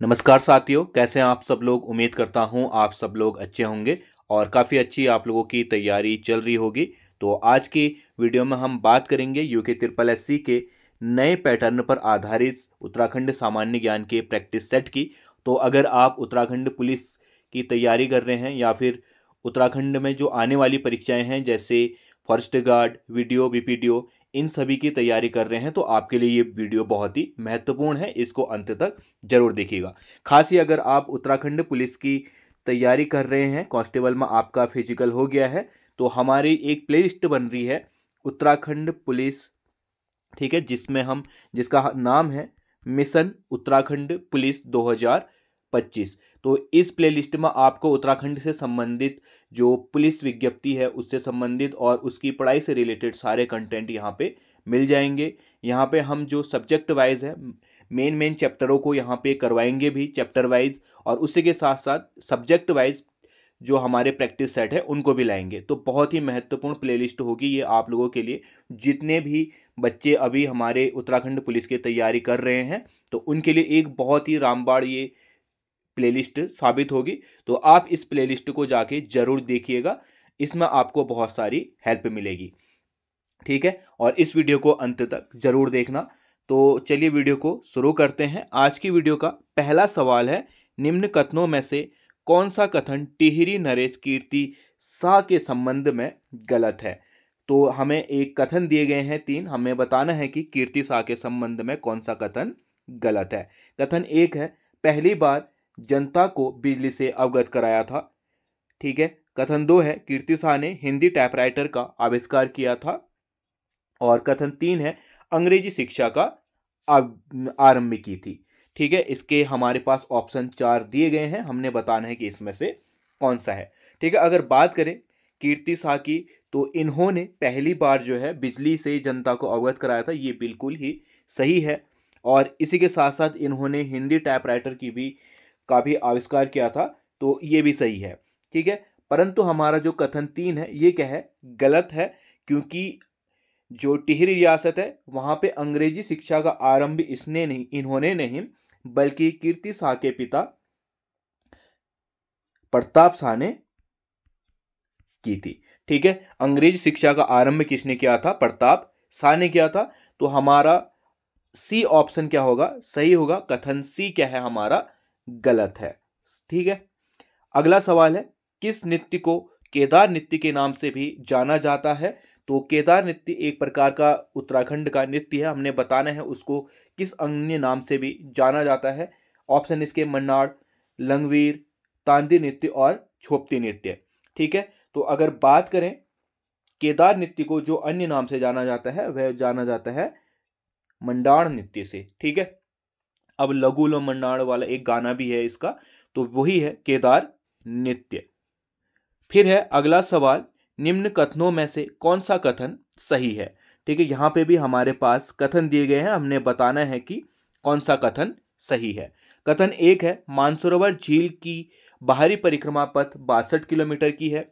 नमस्कार साथियों, कैसे हैं आप सब लोग। उम्मीद करता हूं आप सब लोग अच्छे होंगे और काफ़ी अच्छी आप लोगों की तैयारी चल रही होगी। तो आज की वीडियो में हम बात करेंगे यूके ट्रिपल एससी के नए पैटर्न पर आधारित उत्तराखंड सामान्य ज्ञान के प्रैक्टिस सेट की। तो अगर आप उत्तराखंड पुलिस की तैयारी कर रहे हैं या फिर उत्तराखंड में जो आने वाली परीक्षाएं हैं जैसे फॉरेस्ट गार्ड, वीडियो, बीपीडीओ, इन सभी की तैयारी कर रहे हैं तो आपके लिए ये वीडियो बहुत ही महत्वपूर्ण है। इसको अंत तक जरूर देखिएगा। खास ही अगर आप उत्तराखंड पुलिस की तैयारी कर रहे हैं, कांस्टेबल में आपका फिजिकल हो गया है, तो हमारी एक प्लेलिस्ट बन रही है उत्तराखंड पुलिस, ठीक है, जिसका नाम है मिशन उत्तराखंड पुलिस 2025। तो इस प्लेलिस्ट में आपको उत्तराखंड से संबंधित जो पुलिस विज्ञप्ति है उससे संबंधित और उसकी पढ़ाई से रिलेटेड सारे कंटेंट यहाँ पे मिल जाएंगे। यहाँ पे हम जो सब्जेक्ट वाइज है मेन चैप्टरों को यहाँ पे करवाएंगे भी चैप्टर वाइज, और उसी के साथ साथ सब्जेक्ट वाइज जो हमारे प्रैक्टिस सेट है उनको भी लाएंगे। तो बहुत ही महत्वपूर्ण प्लेलिस्ट होगी ये आप लोगों के लिए। जितने भी बच्चे अभी हमारे उत्तराखंड पुलिस की तैयारी कर रहे हैं तो उनके लिए एक बहुत ही रामबाण ये प्लेलिस्ट साबित होगी। तो आप इस प्लेलिस्ट को जाके जरूर देखिएगा, इसमें आपको बहुत सारी हेल्प मिलेगी, ठीक है। और इस वीडियो को अंत तक जरूर देखना। तो चलिए वीडियो को शुरू करते हैं। आज की वीडियो का पहला सवाल है, निम्न कथनों में से कौन सा कथन टिहरी नरेश कीर्ति शाह के संबंध में गलत है। तो हमें एक कथन दिए गए हैं तीन, हमें बताना है कि कीर्ति शाह के संबंध में कौन सा कथन गलत है। कथन एक है, पहली बार जनता को बिजली से अवगत कराया था, ठीक है। कथन दो है, कीर्ति शाह ने हिंदी टाइपराइटर का आविष्कार किया था। और कथन तीन है, अंग्रेजी शिक्षा का आरंभ की थी, ठीक है। इसके हमारे पास ऑप्शन 4 दिए गए हैं, हमने बताना है कि इसमें से कौन सा है, ठीक है। अगर बात करें कीर्ति शाह की तो इन्होंने पहली बार जो है बिजली से जनता को अवगत कराया था, ये बिल्कुल ही सही है। और इसी के साथ साथ इन्होंने हिंदी टाइपराइटर का भी आविष्कार किया था, तो ये भी सही है, ठीक है। परंतु हमारा जो कथन तीन है ये क्या है, गलत है। क्योंकि जो टिहरी रियासत है वहां पे अंग्रेजी शिक्षा का आरंभ इन्होंने नहीं बल्कि कीर्ति शाह के पिता प्रताप शाह ने की थी, ठीक है। अंग्रेजी शिक्षा का आरंभ किसने किया था, प्रताप शाह ने किया था। तो हमारा सी ऑप्शन क्या होगा, सही होगा। कथन सी क्या है हमारा, गलत है, ठीक है। अगला सवाल है, किस नृत्य को केदार नृत्य के नाम से भी जाना जाता है। तो केदार नृत्य एक प्रकार का उत्तराखंड का नृत्य है, हमने बताना है उसको किस अन्य नाम से भी जाना जाता है। ऑप्शन इसके मन्नाड़, लंगवीर, तांदी नृत्य और छोपती नृत्य, ठीक है। तो अगर बात करें केदार नृत्य को जो अन्य नाम से जाना जाता है वह जाना जाता है मंडाण नृत्य से, ठीक है। अब लघु लो मंडाण वाला एक गाना भी है इसका, तो वही है केदार नृत्य। फिर है अगला सवाल, निम्न कथनों में से कौन सा कथन सही है, ठीक है। यहां पे भी हमारे पास कथन दिए गए हैं, हमने बताना है कि कौन सा कथन सही है। कथन एक है, मानसरोवर झील की बाहरी परिक्रमा पथ 62 किलोमीटर की है।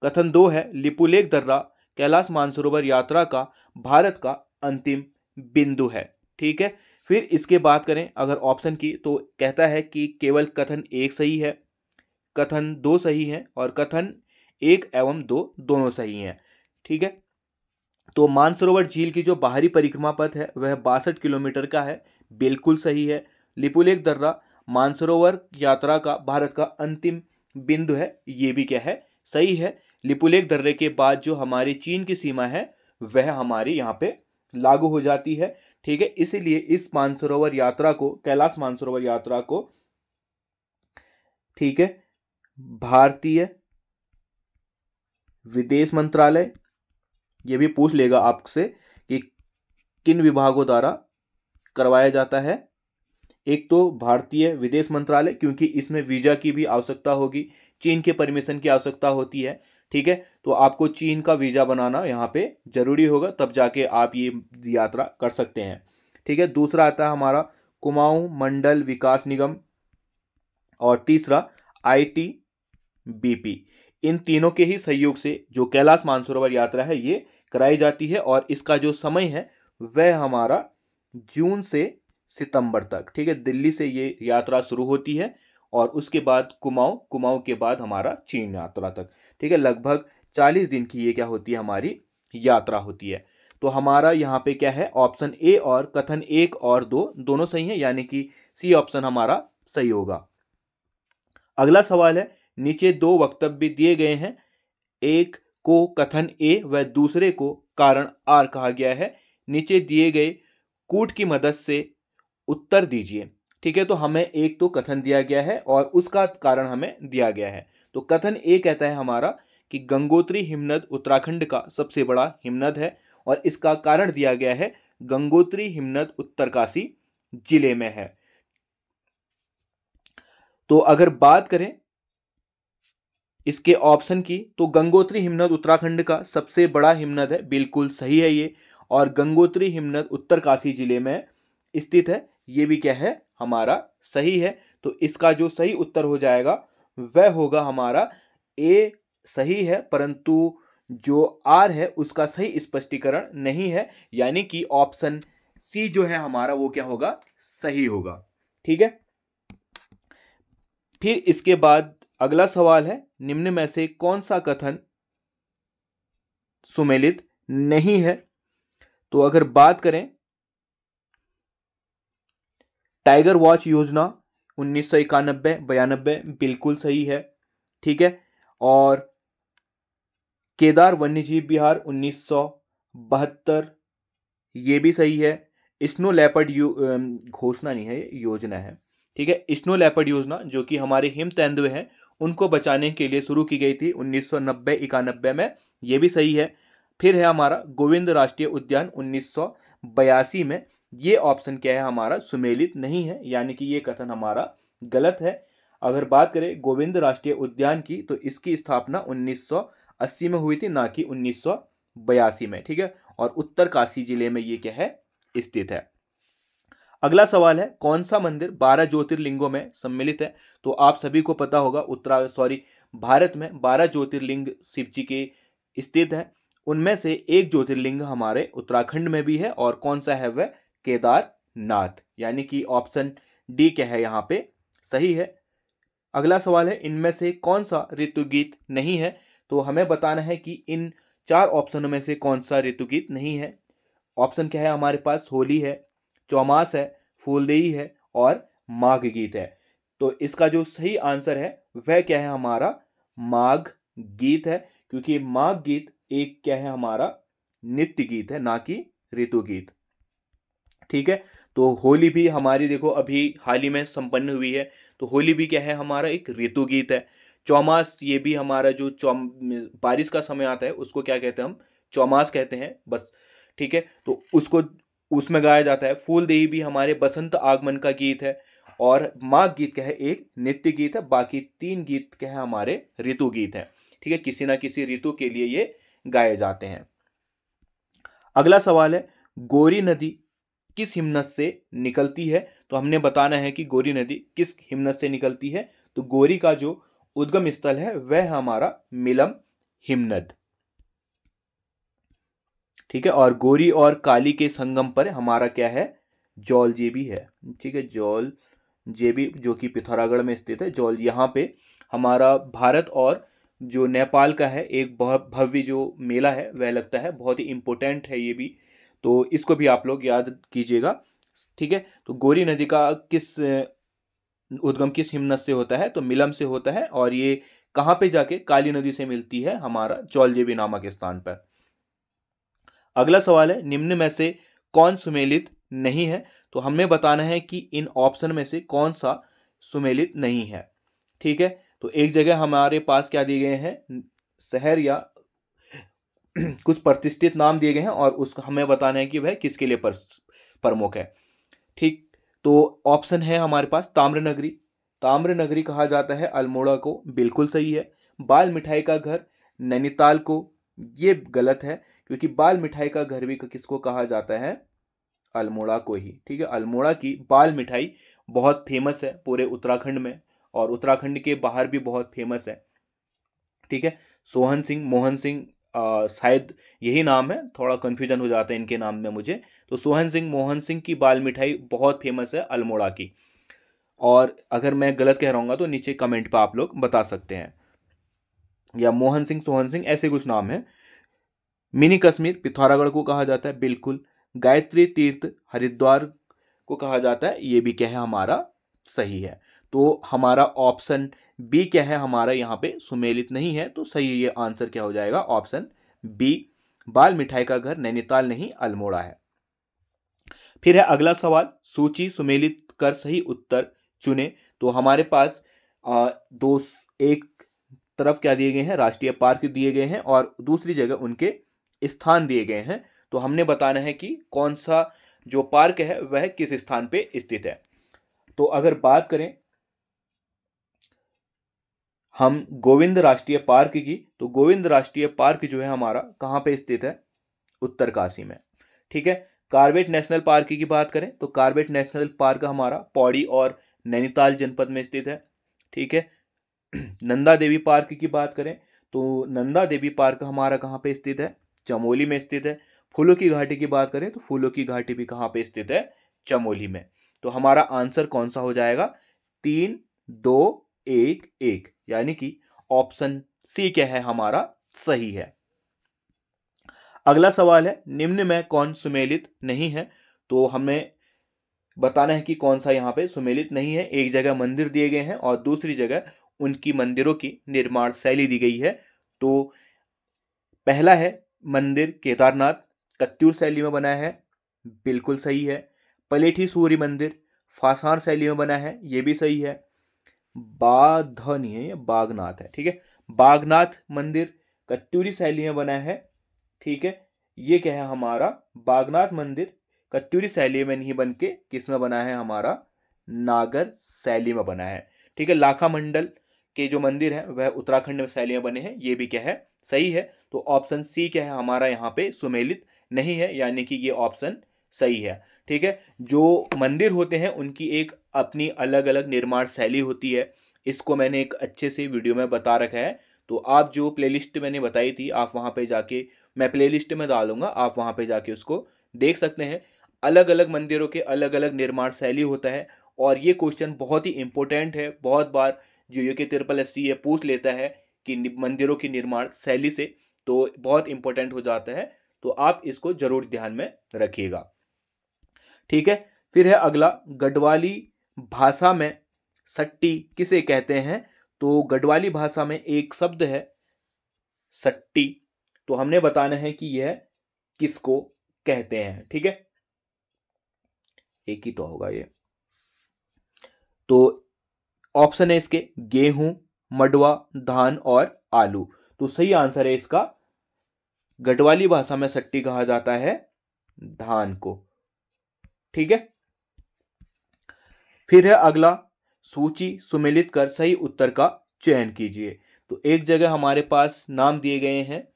कथन दो है, लिपुलेख दर्रा कैलाश मानसरोवर यात्रा का भारत का अंतिम बिंदु है, ठीक है। फिर इसके बात करें अगर ऑप्शन की तो कहता है कि केवल कथन एक सही है, कथन दो सही है और कथन एक एवं दो दोनों सही हैं, ठीक है। तो मानसरोवर झील की जो बाहरी परिक्रमा पथ है वह 62 किलोमीटर का है, बिल्कुल सही है। लिपुलेख दर्रा मानसरोवर यात्रा का भारत का अंतिम बिंदु है, ये भी क्या है, सही है। लिपुलेख दर्रे के बाद जो हमारी चीन की सीमा है वह हमारी यहाँ पे लागू हो जाती है, ठीक है। इसीलिए इस मानसरोवर यात्रा को, कैलाश मानसरोवर यात्रा को, ठीक है, भारतीय विदेश मंत्रालय, ये भी पूछ लेगा आपसे कि किन विभागों द्वारा करवाया जाता है। एक तो भारतीय विदेश मंत्रालय, क्योंकि इसमें वीजा की भी आवश्यकता होगी, चीन के परमिशन की आवश्यकता होती है, ठीक है। तो आपको चीन का वीजा बनाना यहाँ पे जरूरी होगा, तब जाके आप ये यात्रा कर सकते हैं, ठीक है। दूसरा आता है हमारा कुमाऊं मंडल विकास निगम, और तीसरा ITBP। इन तीनों के ही सहयोग से जो कैलाश मानसरोवर यात्रा है ये कराई जाती है, और इसका जो समय है वह हमारा जून से सितंबर तक। ठीक है, दिल्ली से ये यात्रा शुरू होती है और उसके बाद कुमाऊं, कुमाऊं के बाद हमारा चीन यात्रा तक। ठीक है, लगभग 40 दिन की ये क्या होती है, हमारी यात्रा होती है। तो हमारा यहाँ पे क्या है, ऑप्शन ए और कथन 1 और 2 दोनों सही है, यानी कि सी ऑप्शन हमारा सही होगा। अगला सवाल है, नीचे 2 वक्तव्य दिए गए हैं, एक को कथन ए व दूसरे को कारण आर कहा गया है। नीचे दिए गए कूट की मदद से उत्तर दीजिए। ठीक है, तो हमें एक तो कथन दिया गया है और उसका कारण हमें दिया गया है। तो कथन ए कहता है हमारा कि गंगोत्री हिमनद उत्तराखंड का सबसे बड़ा हिमनद है और इसका कारण दिया गया है गंगोत्री हिमनद उत्तरकाशी जिले में है। तो अगर बात करें इसके ऑप्शन की, तो गंगोत्री हिमनद उत्तराखंड का सबसे बड़ा हिमनद है, बिल्कुल सही है ये। और गंगोत्री हिमनद उत्तरकाशी जिले में स्थित है, ये भी क्या है, हमारा सही है। तो इसका जो सही उत्तर हो जाएगा वह होगा हमारा ए सही है, परंतु जो आर है उसका सही स्पष्टीकरण नहीं है, यानी कि ऑप्शन सी जो है हमारा वो क्या होगा, सही होगा। ठीक है, फिर इसके बाद अगला सवाल है, निम्न में से कौन सा कथन सुमेलित नहीं है। तो अगर बात करें टाइगर वॉच योजना 1991-92 बिल्कुल सही है। ठीक है, और केदार वन्यजीव विहार 1972 ये भी सही है। स्नो लेपर्ड घोषणा नहीं है, ये योजना है। ठीक है, स्नो लेपर्ड योजना जो कि हमारे हिम तेंदुए हैं उनको बचाने के लिए शुरू की गई थी 1990-91 में, ये भी सही है। फिर है हमारा गोविंद राष्ट्रीय उद्यान 1982 में, ये ऑप्शन क्या है हमारा, सुमेलित नहीं है, यानी कि ये कथन हमारा गलत है। अगर बात करें गोविंद राष्ट्रीय उद्यान की, तो इसकी स्थापना 1980 में हुई थी, ना कि 1982 में। ठीक है, और उत्तरकाशी जिले में ये क्या है, स्थित है। अगला सवाल है, कौन सा मंदिर 12 ज्योतिर्लिंगों में सम्मिलित है। तो आप सभी को पता होगा भारत में 12 ज्योतिर्लिंग शिव जी के स्थित है, उनमें से एक ज्योतिर्लिंग हमारे उत्तराखंड में भी है, और कौन सा है वह, केदारनाथ, यानी कि ऑप्शन डी क्या है यहाँ पे सही है। अगला सवाल है, इनमें से कौन सा ऋतुगीत नहीं है। तो हमें बताना है कि इन 4 ऑप्शनों में से कौन सा ऋतुगीत नहीं है। ऑप्शन क्या है हमारे पास, होली है, चौमास है, फूलदेई है और माघ गीत है। तो इसका जो सही आंसर है वह क्या है हमारा, माघ गीत है, क्योंकि माघ गीत एक क्या है हमारा, नित्य गीत है, ना कि ऋतु गीत। ठीक है, तो होली भी हमारी देखो अभी हाल ही में संपन्न हुई है, तो होली भी क्या है हमारा, एक ऋतु गीत है। चौमास ये भी हमारा जो बारिश का समय आता है उसको क्या कहते हैं हम, चौमास कहते हैं बस। ठीक है, तो उसको उसमें गाया जाता है। फूलदेई भी हमारे बसंत आगमन का गीत है, और माघ गीत क्या है, एक नित्य गीत है। बाकी 3 गीत क्या है हमारे, ऋतु गीत है। ठीक है, किसी ना किसी ऋतु के लिए ये गाए जाते हैं। अगला सवाल है, गोरी नदी किस हिमनद से निकलती है। तो हमने बताना है कि गोरी नदी किस हिमनद से निकलती है। तो गोरी का जो उद्गम स्थल है वह हमारा मिलम हिमनद। ठीक है, और गोरी और काली के संगम पर हमारा क्या है, जौलजेबी है। ठीक है, जौलजेबी जो कि पिथौरागढ़ में स्थित है। यहाँ पे हमारा भारत और जो नेपाल का है एक बहुत भव्य जो मेला है वह लगता है, बहुत ही इंपॉर्टेंट है ये भी, तो इसको भी आप लोग याद कीजिएगा। ठीक है, तो गोरी नदी का उद्गम किस हिमनद से होता है, तो मिलम से होता है, और ये कहाँ पे जाके काली नदी से मिलती है, हमारा जौलजेबी नामक स्थान पर। अगला सवाल है, निम्न में से कौन सुमेलित नहीं है। तो हमें बताना है कि इन ऑप्शन में से कौन सा सुमेलित नहीं है। ठीक है, तो एक जगह हमारे पास क्या दिए गए हैं, शहर या कुछ प्रतिष्ठित नाम दिए गए हैं, और उसका हमें बताना है कि वह किसके लिए प्रमुख है। ठीक, तो ऑप्शन है हमारे पास ताम्रनगरी, ताम्रनगरी कहा जाता है अल्मोड़ा को, बिल्कुल सही है। बाल मिठाई का घर नैनीताल को, ये गलत है, क्योंकि बाल मिठाई का घर भी किसको कहा जाता है, अल्मोड़ा को ही। ठीक है, अल्मोड़ा की बाल मिठाई बहुत फेमस है पूरे उत्तराखंड में, और उत्तराखंड के बाहर भी बहुत फेमस है। ठीक है, सोहन सिंह, मोहन सिंह शायद यही नाम है, थोड़ा कन्फ्यूजन हो जाता है इनके नाम में मुझे। तो सोहन सिंह मोहन सिंह की बाल मिठाई बहुत फेमस है अल्मोड़ा की, और अगर मैं गलत कह रहा हूँ तो नीचे कमेंट पर आप लोग बता सकते हैं, या मोहन सिंह सोहन सिंह ऐसे कुछ नाम है। मिनी कश्मीर पिथौरागढ़ को कहा जाता है, बिल्कुल। गायत्री तीर्थ हरिद्वार को कहा जाता है, ये भी क्या है हमारा सही है। तो हमारा ऑप्शन बी क्या है हमारा यहाँ पे सुमेलित नहीं है, तो सही ये आंसर क्या हो जाएगा, ऑप्शन बी, बाल मिठाई का घर नैनीताल नहीं अल्मोड़ा है। फिर है अगला सवाल, सूची सुमेलित कर सही उत्तर चुने। तो हमारे पास दो, एक तरफ क्या दिए गए हैं, राष्ट्रीय पार्क दिए गए हैं और दूसरी जगह उनके स्थान दिए गए हैं। तो हमने बताना है कि कौन सा जो पार्क है वह किस स्थान पे स्थित है। तो अगर बात करें हम गोविंद राष्ट्रीय पार्क की, तो गोविंद राष्ट्रीय पार्क जो है हमारा कहां पे स्थित है, उत्तरकाशी में, ठीक है। कार्बेट नेशनल पार्क की बात करें तो कार्बेट नेशनल पार्क हमारा पौड़ी और नैनीताल जनपद में स्थित है, ठीक है। नंदा देवी पार्क की बात करें तो नंदा देवी पार्क हमारा कहां पे स्थित है, चमोली में स्थित है। फूलों की घाटी की बात करें तो फूलों की घाटी भी कहां पे स्थित है, चमोली में। तो हमारा आंसर कौन सा हो जाएगा, 3 2 1 1, यानी कि ऑप्शन सी क्या है हमारा सही है। अगला सवाल है, निम्न में कौन सुमेलित नहीं है। तो हमें बताना है कि कौन सा यहाँ पे सुमेलित नहीं है। एक जगह मंदिर दिए गए हैं और दूसरी जगह उनकी मंदिरों की निर्माण शैली दी गई है। तो पहला है मंदिर केदारनाथ, कत्यूर शैली में बना है, बिल्कुल सही है। पलेठी सूर्य मंदिर फासार शैली में बना है, ये भी सही है। बाध नहीं है, ये बागनाथ है, ठीक है। बागनाथ मंदिर कत्यूरी शैली में बना है, ठीक है। ये क्या है हमारा, बागनाथ मंदिर कत्यूरी शैली में नहीं बन के किस में बना है हमारा, नागर शैली में बना है, ठीक है। लाखा मंडल के जो मंदिर है वह उत्तराखंड में शैली में बने हैं, ये भी क्या है सही है। तो ऑप्शन सी क्या है हमारा यहाँ पे सुमेलित नहीं है, यानी कि ये ऑप्शन सही है, ठीक है। जो मंदिर होते हैं उनकी एक अपनी अलग अलग निर्माण शैली होती है, इसको मैंने एक अच्छे से वीडियो में बता रखा है। तो आप जो प्लेलिस्ट मैंने बताई थी आप वहां पे जाके, मैं प्लेलिस्ट में डालूंगा, आप वहां पे जाके उसको देख सकते हैं। अलग अलग मंदिरों के अलग अलग निर्माण शैली होता है, और ये क्वेश्चन बहुत ही इंपॉर्टेंट है, बहुत बार जो यूके ट्रिपल एस सी पूछ लेता है कि मंदिरों की निर्माण शैली से, तो बहुत इंपॉर्टेंट हो जाता है। तो आप इसको जरूर ध्यान में रखिएगा, ठीक है। फिर है अगला, गढ़वाली भाषा में सट्टी किसे कहते हैं। तो गढ़वाली भाषा में एक शब्द है सट्टी, तो हमने बताना है कि यह किसको कहते हैं, ठीक है। एक ही तो होगा ये। तो ऑप्शन है इसके गेहूं, मडवा, धान और आलू। तो सही आंसर है इसका, गढ़वाली भाषा में सट्टी कहा जाता है धान को, ठीक है। फिर है अगला, सूची सुमेलित कर सही उत्तर का चयन कीजिए। तो एक जगह हमारे पास नाम दिए गए हैं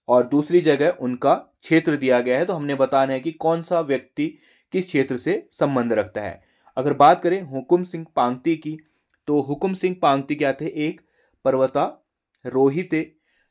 और दूसरी जगह उनका क्षेत्र दिया गया है, तो हमने बताना है कि कौन सा व्यक्ति किस क्षेत्र से संबंध रखता है। अगर बात करें हुकुम सिंह पांगती की, तो हुकुम सिंह पांगती क्या थे, एक पर्वतारोही थे,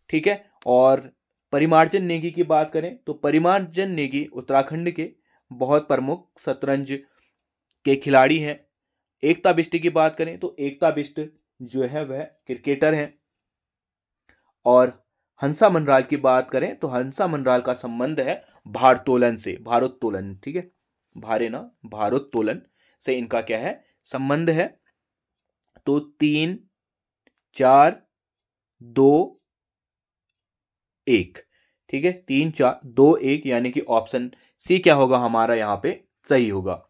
ठीक है। और परिमार्जन नेगी की बात करें तो परिमार्जन नेगी उत्तराखंड के बहुत प्रमुख शतरंज के खिलाड़ी हैं। एकता बिष्ट की बात करें तो एकता बिष्ट जो है वह क्रिकेटर हैं। और हंसा मनराल की बात करें तो हंसा मनराल का संबंध है भारोत्तोलन से, भारोत्तोलन, ठीक है, भारे ना, भारोत्तोलन से इनका क्या है संबंध है। तो 3 4 2 1, ठीक है, 3 4 2 1, यानी कि ऑप्शन सी क्या होगा हमारा यहाँ पे सही होगा।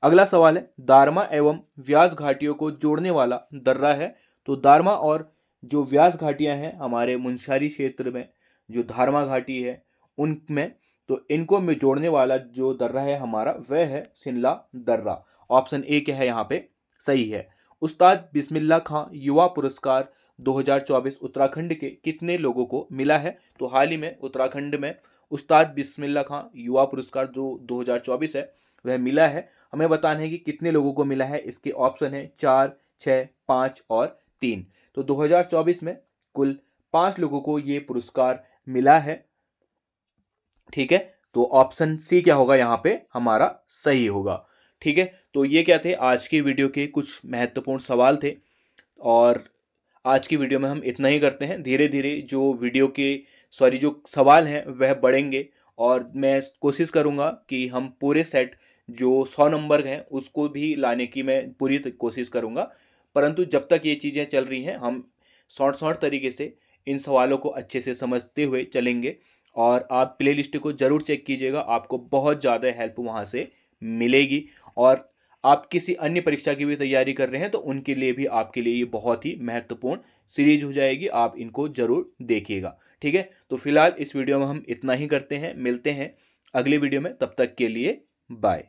अगला सवाल है, दारमा एवं व्यास घाटियों को जोड़ने वाला दर्रा है। तो दारमा और जो व्यास घाटियां हैं हमारे मुंशियारी क्षेत्र में, जो धारमा घाटी है उनमें, तो इनको में जोड़ने वाला जो दर्रा है हमारा वह है शिमला दर्रा। ऑप्शन ए क्या है यहाँ पे सही है। उस्ताद बिस्मिल्लाह खां युवा पुरस्कार 2024 उत्तराखंड के कितने लोगों को मिला है। तो हाल ही में उत्तराखंड में उस्ताद बिस्मिल्लाह खां युवा पुरस्कार जो 2024 है वह मिला है। हमें बताना है कि कितने लोगों को मिला है। इसके ऑप्शन है 4 6 5 और 3। तो 2024 में कुल 5 लोगों को ये पुरस्कार मिला है। ठीक है, तो ऑप्शन सी क्या होगा यहाँ पे हमारा सही होगा। ठीक है, तो ये क्या थे आज की वीडियो के कुछ महत्वपूर्ण सवाल थे, और आज की वीडियो में हम इतना ही करते हैं। धीरे धीरे जो वीडियो के जो सवाल हैं वह बढ़ेंगे, और मैं कोशिश करूंगा कि हम पूरे सेट जो 100 नंबर हैं उसको भी लाने की मैं पूरी कोशिश करूंगा। परंतु जब तक ये चीज़ें चल रही हैं हम शॉर्ट शॉर्ट तरीके से इन सवालों को अच्छे से समझते हुए चलेंगे। और आप प्लेलिस्ट को ज़रूर चेक कीजिएगा, आपको बहुत ज़्यादा हेल्प वहाँ से मिलेगी। और आप किसी अन्य परीक्षा की भी तैयारी कर रहे हैं तो उनके लिए भी आपके लिए ये बहुत ही महत्वपूर्ण सीरीज हो जाएगी, आप इनको जरूर देखिएगा। ठीक है, तो फिलहाल इस वीडियो में हम इतना ही करते हैं, मिलते हैं अगले वीडियो में, तब तक के लिए बाय।